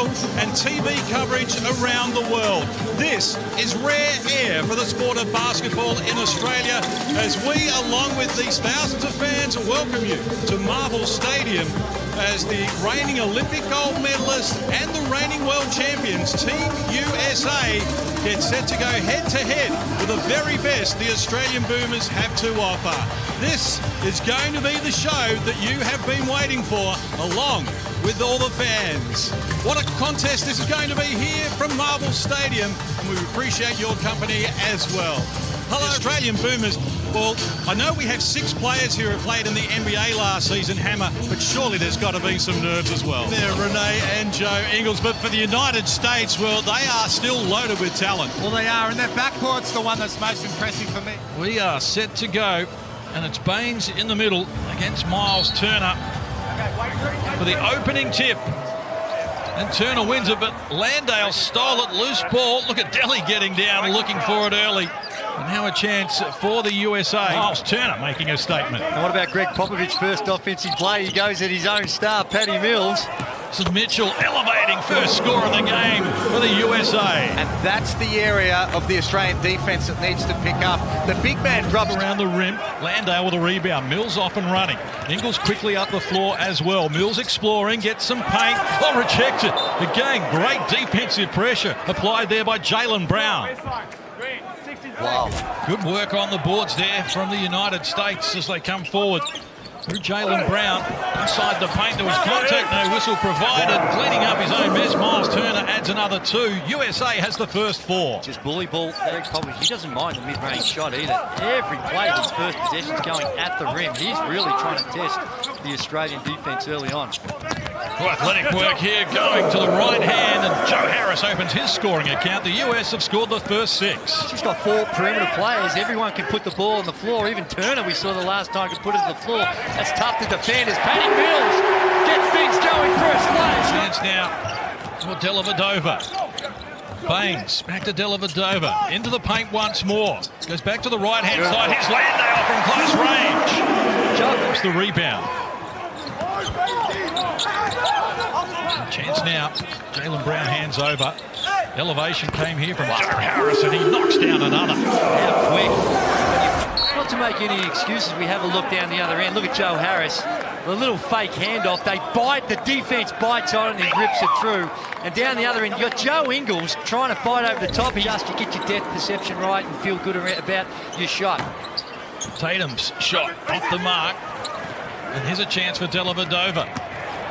Brazil and TV coverage around the world. This is rare air for the sport of basketball in Australia as we, along with these thousands of fans, welcome you to Marvel Stadium as the reigning Olympic gold medalist and the reigning world champions, Team USA, get set to go head-to-head with the very best the Australian Boomers have to offer. This is going to be the show that you have been waiting for, along with all the fans. What a contest this is going to be here from Marvel Stadium, and we appreciate your company as well. Hello, Australian Boomers. Well, I know we have 6 players here who played in the NBA last season, Hammer, but surely there's got to be some nerves as well. There, Renee and Joe Ingles, but for the United States, well, they are still loaded with talent. Well, they are, and their backcourt's the one that's most impressive for me. We are set to go, and it's Baines in the middle against Miles Turner for the opening tip. And Turner wins it, but Landale stole it, loose ball. Look at Delhi getting down and looking for it early. And now a chance for the USA. Miles Turner making a statement. And what about Greg Popovich's first offensive play? He goes at his own star, Patty Mills. This is Mitchell elevating first score of the game for the USA. And that's the area of the Australian defence that needs to pick up. The big man drops around the rim. Landale with a rebound. Mills off and running. Ingles quickly up the floor as well. Mills exploring, gets some paint. Oh, rejected. Again, great defensive pressure applied there by Jaylen Brown. Wow. Good work on the boards there from the United States as they come forward. Through Jaylen Brown, inside the paint, there was contact, no whistle provided. Cleaning up his own mess, Miles Turner adds another 2. USA has the first 4. Just bully ball, Greg Popovich, he doesn't mind the mid-range shot either. Every play of his first possession is going at the rim. He's really trying to test the Australian defence early on. Athletic work here going to the right hand, and Joe Harris opens his scoring account. The US have scored the first 6. She's got 4 perimeter players. Everyone can put the ball on the floor. Even Turner, we saw the last time, could put it on the floor. That's tough to defend as Patty Mills gets things going for a splash. Chance now for Dellavedova. Baines back to Dellavedova. Into the paint once more. Goes back to the right-hand side. Here's Landale from close range. Drops the rebound. Chance now. Jaylen Brown hands over. Elevation came here from Joe Harris, and he knocks down another. How quick. Not to make any excuses, we have a look down the other end. Look at Joe Harris. A little fake handoff. They bite, the defense bites on it, and he rips it through. And down the other end, you've got Joe Ingles trying to fight over the top. He just to get your depth perception right and feel good about your shot. Tatum's shot off the mark. And here's a chance for Dellavedova.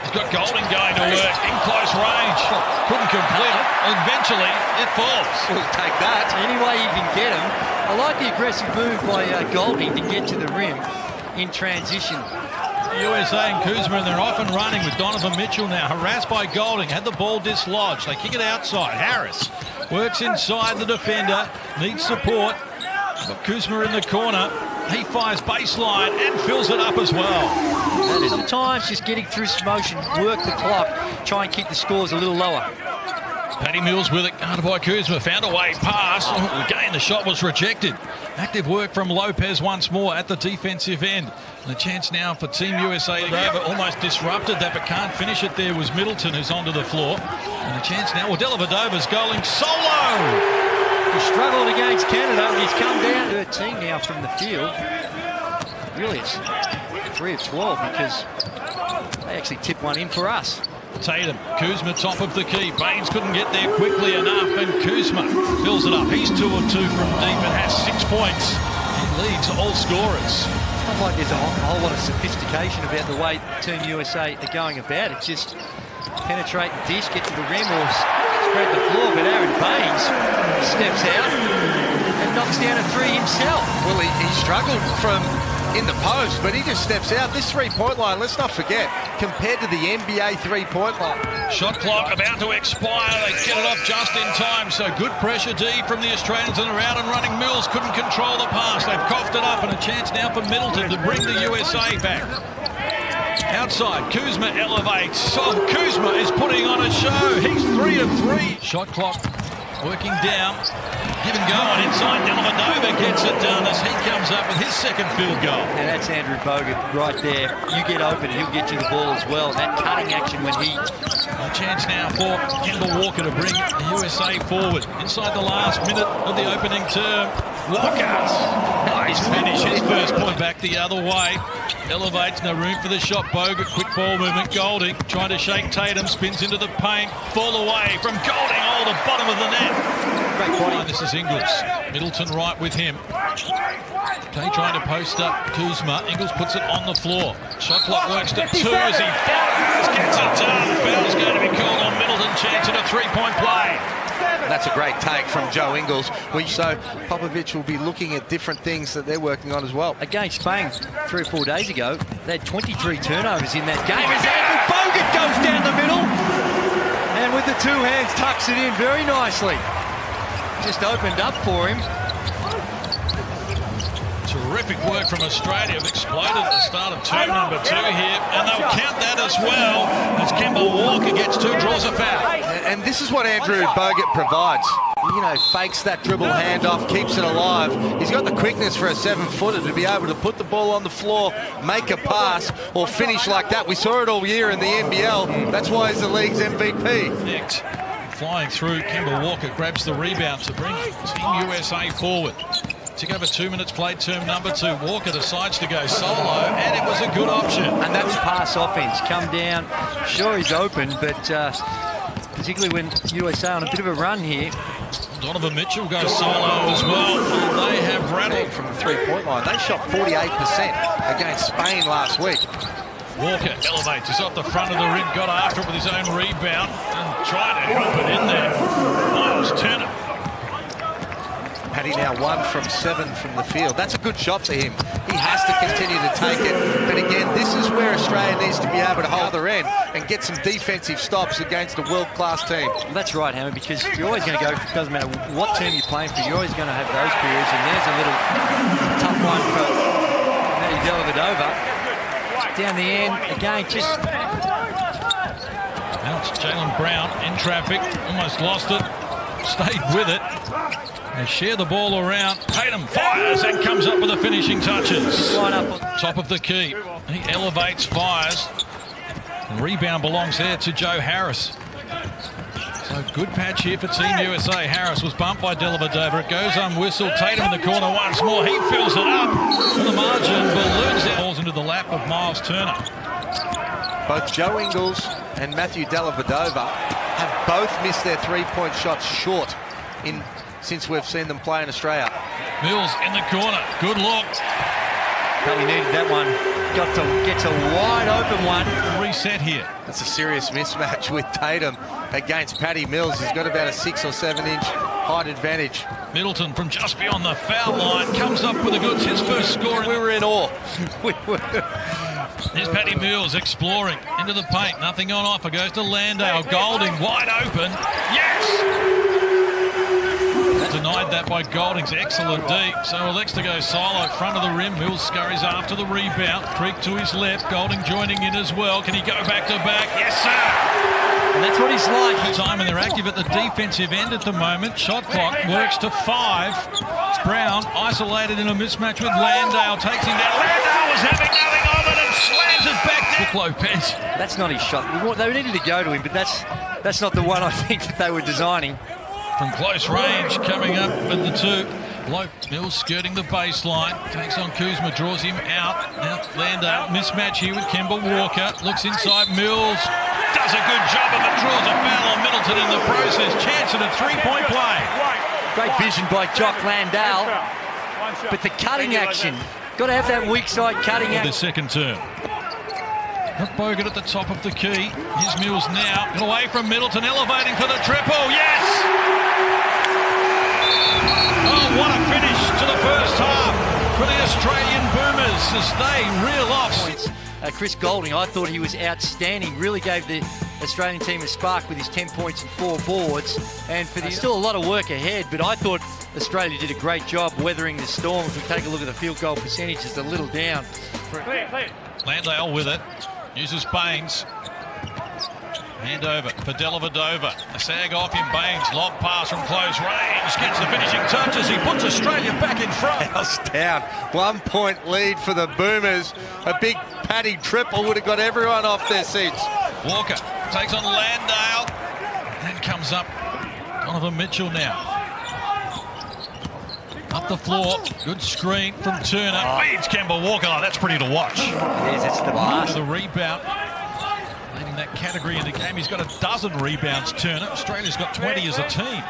He's got Golding going to work in close range. Couldn't complete it. Eventually, it falls. We'll take that. Any way you can get him. I like the aggressive move by Golding to get to the rim in transition. USA and Kuzma, and they're off and running with Donovan Mitchell now. Harassed by Golding. Had the ball dislodged. They kick it outside. Harris works inside the defender. Needs support. Got Kuzma in the corner. He fires baseline and fills it up as well. Sometimes just getting through some motion, work the clock, try and keep the scores a little lower. Patty Mills with it, guarded by Kuzma, found a way pass. Again, the shot was rejected. Active work from Lopez once more at the defensive end. And the chance now for Team USA to go, but almost disrupted that, but can't finish it there was Middleton, who's onto the floor. And the chance now, well, Dellavedova's going solo. He struggled against Canada. He's come down 13 now from the field. Really, it's 3 of 12 because they actually tipped one in for us. Tatum, Kuzma top of the key. Baines couldn't get there quickly enough, and Kuzma fills it up. He's 2 of 2 from deep and has 6 points. He leads all scorers. It's not like there's a whole lot of sophistication about the way Team USA are going about it. Just penetrate the dish, get to the rim, or spread the floor. But Aaron Baines steps out and knocks down a 3 himself. Well, he struggled from in the post, but he just steps out. This 3-point line, let's not forget, compared to the NBA 3-point line. Shot clock about to expire. They get it off just in time. So good pressure D from the Australians, and are out and running. Mills couldn't control the pass. They've coughed it up, and a chance now for Middleton to bring the USA back. Outside, Kuzma elevates. Oh, Kuzma is putting on a show. He's 3 of 3. Shot clock working down. Give and go on inside. Dellavedova gets it done as he comes up with his second field goal. And that's Andrew Bogut right there. You get open, he'll get you the ball as well. That cutting action when he A chance now for Kemba Walker to bring the USA forward. Inside the last minute of the opening term. Walker, nice finish. His first point back the other way. Elevates, no room for the shot. Bogut, quick ball movement. Golding trying to shake Tatum, spins into the paint. Fall away from Golding. Oh, the bottom of the net. Great body. This is Ingles. Middleton right with him. Tay trying to post up Kuzma. Ingles puts it on the floor. Shot clock works to 2 as he fires. Gets it done. Foul's going to be called on Middleton. Chance at a three-point play. That's a great take from Joe Ingles. So Popovich will be looking at different things that they're working on as well. Against Spain 3 or 4 days ago, they had 23 turnovers in that game. As Andrew Bogut goes down the middle, and with the two hands tucks it in very nicely. Just opened up for him. Terrific work from Australia. Have exploded at the start of term number 2 here, and they'll count that as well as Kemba Walker gets 2, draws a foul. And this is what Andrew Bogut provides. You know, fakes that dribble handoff, keeps it alive. He's got the quickness for a 7-footer to be able to put the ball on the floor, make a pass, or finish like that. We saw it all year in the NBL. That's why he's the league's MVP. Next, flying through, Kemba Walker grabs the rebound to bring Team USA forward. Took over 2 minutes played, term number 2. Walker decides to go solo, and it was a good option. And that's pass offense. Come down. Sure, he's open, but particularly when USA on a bit of a run here. Donovan Mitchell goes solo as well. And they have rattled from the three-point line. They shot 48% against Spain last week. Walker elevates. He's off the front of the rim, got after it with his own rebound, and trying to help it in there. Miles Turner. Paddy now 1 from 7 from the field. That's a good shot for him. He has to continue to take it. But again, this is where Australia needs to be able to hold their end and get some defensive stops against a world-class team. Well, that's right, Hammer, because you're always going to go, it doesn't matter what team you're playing for, you're always going to have those periods. And there's a little tough one for Matty Dellavedova. Down the end, again, just... Now it's Jaylen Brown in traffic, almost lost it, stayed with it. They share the ball around. Tatum fires and comes up with the finishing touches. Line up. Top of the key. He elevates, fires. The rebound belongs there to Joe Harris. So good patch here for Team USA. Harris was bumped by Dellavedova. It goes unwhistled. Tatum in the corner once more. He fills it up. And the margin balloons it. Falls into the lap of Miles Turner. Both Joe Ingles and Matthew Dellavedova have both missed their three-point shots short since we've seen them play in Australia. Mills in the corner. Good look. Probably needed that one. Gets a wide open one. Reset here. That's a serious mismatch with Tatum against Patty Mills. He's got about a 6 or 7 inch height advantage. Middleton from just beyond the foul line comes up with a good, his first score. We were in awe. There's Patty Mills exploring into the paint. Nothing on offer. Goes to Landale. Golding wide open. Yes! Denied that by Golding's excellent D. So elects to go solo, front of the rim. Mills scurries after the rebound. Creek to his left. Golding joining in as well. Can he go back to back? Yes, sir! And that's what he's like. Time, and they're active at the defensive end at the moment. Shot clock works to 5. Brown isolated in a mismatch with Landale. Takes him down. Landale was having nothing of it and slams it back to Lopez. That's not his shot. They needed to go to him, but that's not the one I think that they were designing. From close range, coming up with the 2. Mills skirting the baseline. Takes on Kuzma, draws him out. Now Landale, mismatch here with Kemba Walker. Looks inside Mills. Does a good job of it. Draws a foul on Middleton in the process. Chance at a 3-point play. Great vision by Jock Landale. But the cutting action. Got to have that weak side cutting action. The second term. Not Bogut at the top of the key. Here's Mills now. Away from Middleton, elevating for the triple. Yes! Oh, what a finish to the first half for the Australian Boomers as they reel off. Chris Golding, I thought he was outstanding. Really gave the Australian team a spark with his 10 points and 4 boards. And there's still a lot of work ahead, but I thought Australia did a great job weathering the storm. If we take a look at the field goal percentage, it's a little down. Landale with it. Uses Baines. Hand over for Dellavedova. A sag off in Baines. Lob pass from close range. Gets the finishing touches. He puts Australia back in front. House down. 1 point lead for the Boomers. A big Paddy triple would have got everyone off their seats. Walker takes on Landale. And comes up Donovan Mitchell now. Up the floor, good screen from Turner. Feeds Kemba Walker. Oh, that's pretty to watch. It is, it's the blast. The rebound. Leading that category in the game. He's got a dozen rebounds, Turner. Australia's got 20 as a team.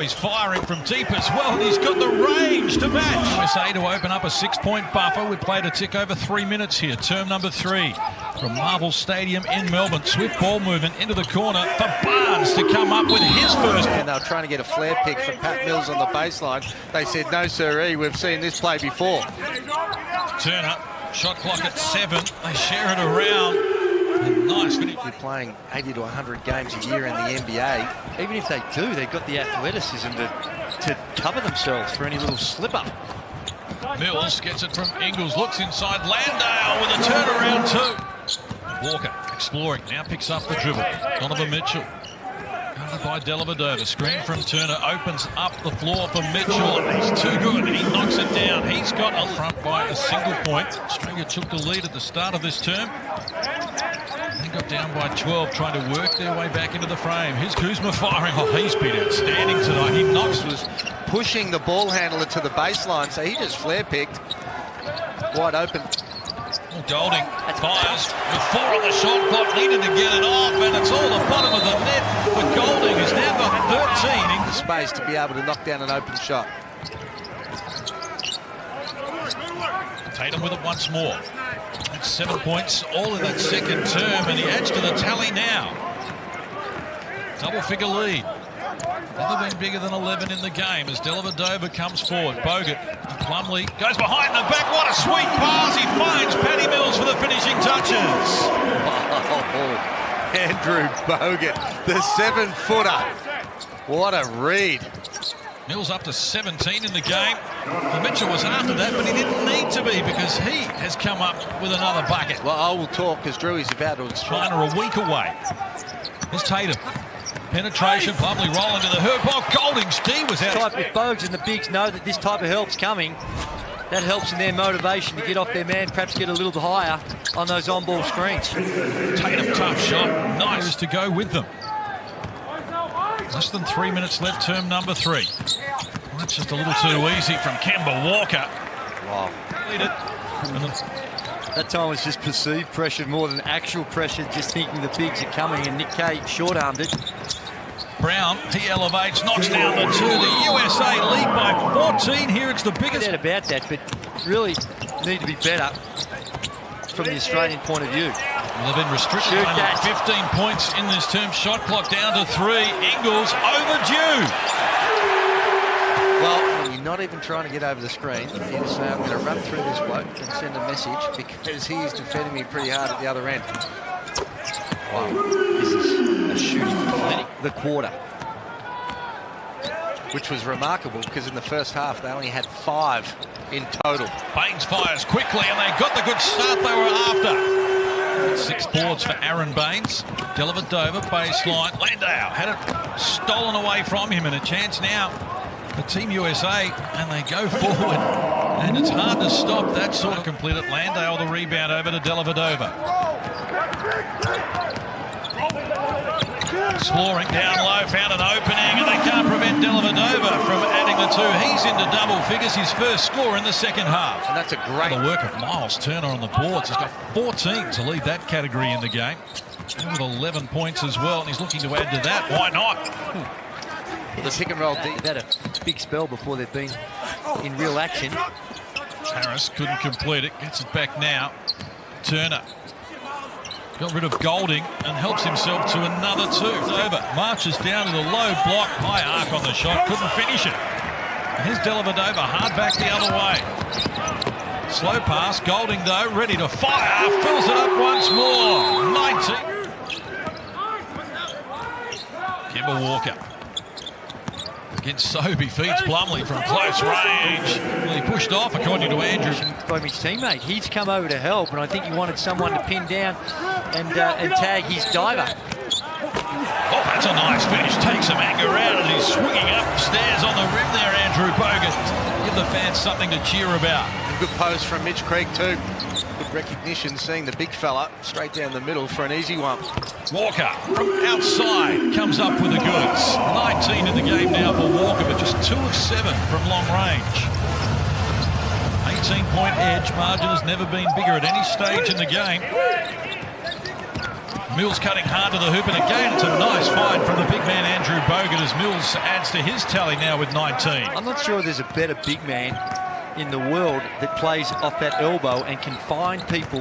He's firing from deep as well, and he's got the range to match. USA to open up a 6-point buffer. We've played a tick over 3 minutes here. Term number 3 from Marvel Stadium in Melbourne. Swift ball movement into the corner for Barnes to come up with his first. And they were trying to get a flare pick from Pat Mills on the baseline. They said, no sirree, we've seen this play before. Turner, shot clock at 7. They share it around. Nice finish. You're playing 80 to 100 games a year in the NBA. Even if they do, they've got the athleticism to cover themselves for any little slip-up. Mills gets it from Ingles, looks inside. Landale with a turnaround too. Walker exploring, now picks up the dribble. Donovan Mitchell. Covered by Dellavedova. Screen from Turner, opens up the floor for Mitchell. He's too good, he knocks it down. He's got up front by a single point. Australia took the lead at the start of this term. They got down by 12, trying to work their way back into the frame. Here's Kuzma firing. Oh, he's been outstanding tonight. He knocks. Was pushing the ball handler to the baseline, so he just flare picked. Wide open. Golding fires with 4 on the shot clock, needed to get it off, and it's all the bottom of the net for Golding. He's now got 13 in space to be able to knock down an open shot. Tatum with it once more. That's 7 points, all in that second term, and he adds to the tally now. Double-figure lead. Never been bigger than 11 in the game as Dellavedova comes forward. Bogut, Plumlee goes behind the back. What a sweet pass. He finds Patty Mills for the finishing touches. Oh, Andrew Bogut, the 7-footer. What a read. Mills up to 17 in the game. And Mitchell was after that, but he didn't need to be because he has come up with another bucket. Well, I will talk because Drew is about to explain. China a week away. Here's Tatum. Penetration, Plumlee rolling to the hoop. Oh, Golding's D was out. If Bogues and the bigs know that this type of help's coming, that helps in their motivation to get off their man, perhaps get a little higher on those on-ball screens. Tatum, tough shot. Nice to go with them. Less than 3 minutes left, term number 3. That's just a little too easy from Kemba Walker. Wow. That time was just perceived pressure more than actual pressure, just thinking the bigs are coming, and Nick Kay short-armed it. Brown, he elevates, knocks down the 2. The USA lead by 14 here. It's the biggest. No doubt about that, but really need to be better from the Australian point of view. Well, they've been restricted to 15 points in this term. Shot clock down to 3. Ingles overdue. Well, you're not even trying to get over the screen. You just say, I'm going to run through this bloke and send a message because he is defending me pretty hard at the other end. Wow, this is a shooting clinic. The quarter. Which was remarkable because in the first half they only had 5 in total. Baines fires quickly and they got the good start they were after. 6 boards for Aaron Baines. Dellavedova baseline. Landale had it stolen away from him, and a chance now for Team USA, and they go forward. And it's hard to stop that sort of complete it. Landale the rebound over to Dellavedova. Exploring down low, found an opening, and they can't prevent Dellavedova from adding the 2. He's into double figures, his first score in the second half. And that's a great work of Miles Turner on the boards. He's got 14 to lead that category in the game. And with 11 points as well, and he's looking to add to that. Why not? The pick and roll deep. They've had a big spell before they've been in real action. Harris couldn't complete it, gets it back now. Turner got rid of Golding and helps himself to another 2. Over, marches down to the low block, high arc on the shot, couldn't finish it. And here's Dellavedova, hard back the other way. Slow pass, Golding though, ready to fire, fills it up once more. 19. Kemba Walker against Sobey, feeds Plumlee from close range. Well, he pushed off, according to Andrew. From his teammate, he's come over to help, and I think he wanted someone to pin down and tag his diver. Oh, that's a nice finish. Takes some anger out as he's swinging upstairs on the rim there, Andrew Bogut. Give the fans something to cheer about. Good post from Mitch Creek too. Good recognition, seeing the big fella straight down the middle for an easy one. Walker from outside comes up with the goods. 19 in the game now for Walker, but just 2 of 7 from long range. 18-point edge. Margin has never been bigger at any stage in the game. Mills cutting hard to the hoop, and again it's a nice find from the big man Andrew Bogut as Mills adds to his tally now with 19. I'm not sure there's a better big man in the world that plays off that elbow and can find people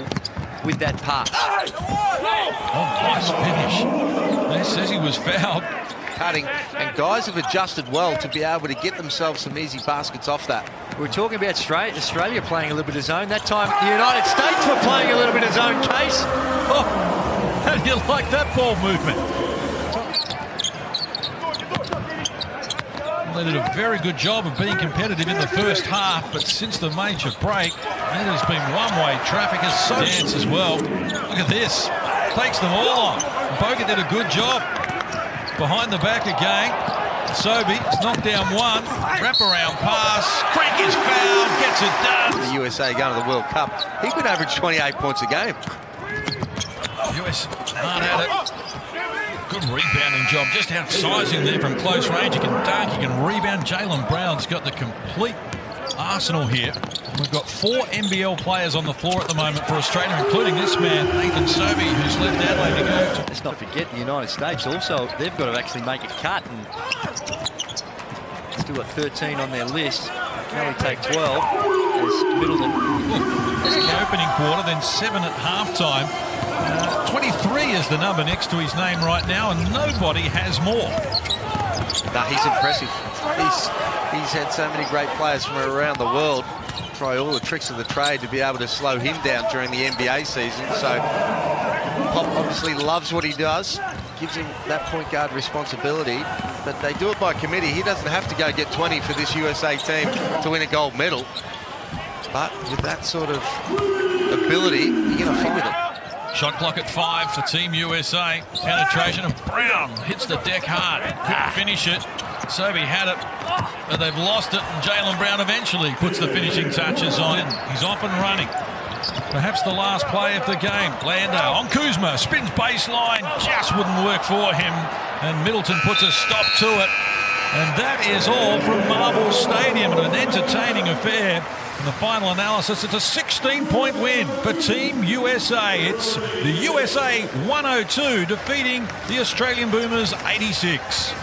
with that pass. Oh, nice finish. He says he was fouled. Cutting, and guys have adjusted well to be able to get themselves some easy baskets off that. We're talking about Australia playing a little bit of zone. That time the United States were playing a little bit of zone, Case. Oh, how do you like that ball movement? They did a very good job of being competitive in the first half, but since the major break, there's been one-way traffic as well. Look at this. Takes them all on. Bogut did a good job. Behind the back again. Sobey has knocked down one. Wraparound pass. Creek is fouled. Gets it done. The USA going to the World Cup. He could average 28 points a game. US hard at it. Good rebounding job. Just outsizing there from close range. He can dunk. He can rebound. Jaylen Brown's got the complete arsenal here. We've got 4 NBL players on the floor at the moment for Australia, including this man, Nathan Sobey, who's left Adelaide to go. Let's not forget the United States also, they've got to actually make a cut, and still got 13 on their list. Can only take 12 as Middleton. That's the opening quarter, then 7 at halftime. 23 is the number next to his name right now, and nobody has more. No, he's impressive. He's had so many great players from around the world try all the tricks of the trade to be able to slow him down during the NBA season. So Pop obviously loves what he does, gives him that point guard responsibility, but they do it by committee. He doesn't have to go get 20 for this USA team to win a gold medal. But with that sort of ability, you're going to find it. Shot clock at 5 for Team USA. Penetration of Brown hits the deck hard. Couldn't finish it. Sobey had it, but they've lost it, and Jaylen Brown eventually puts the finishing touches on it. He's off and running. Perhaps the last play of the game. Lando on Kuzma, spins baseline, just wouldn't work for him, and Middleton puts a stop to it. And that is all from Marvel Stadium, and an entertaining affair. In the final analysis, it's a 16-point win for Team USA. It's the USA 102 defeating the Australian Boomers 86.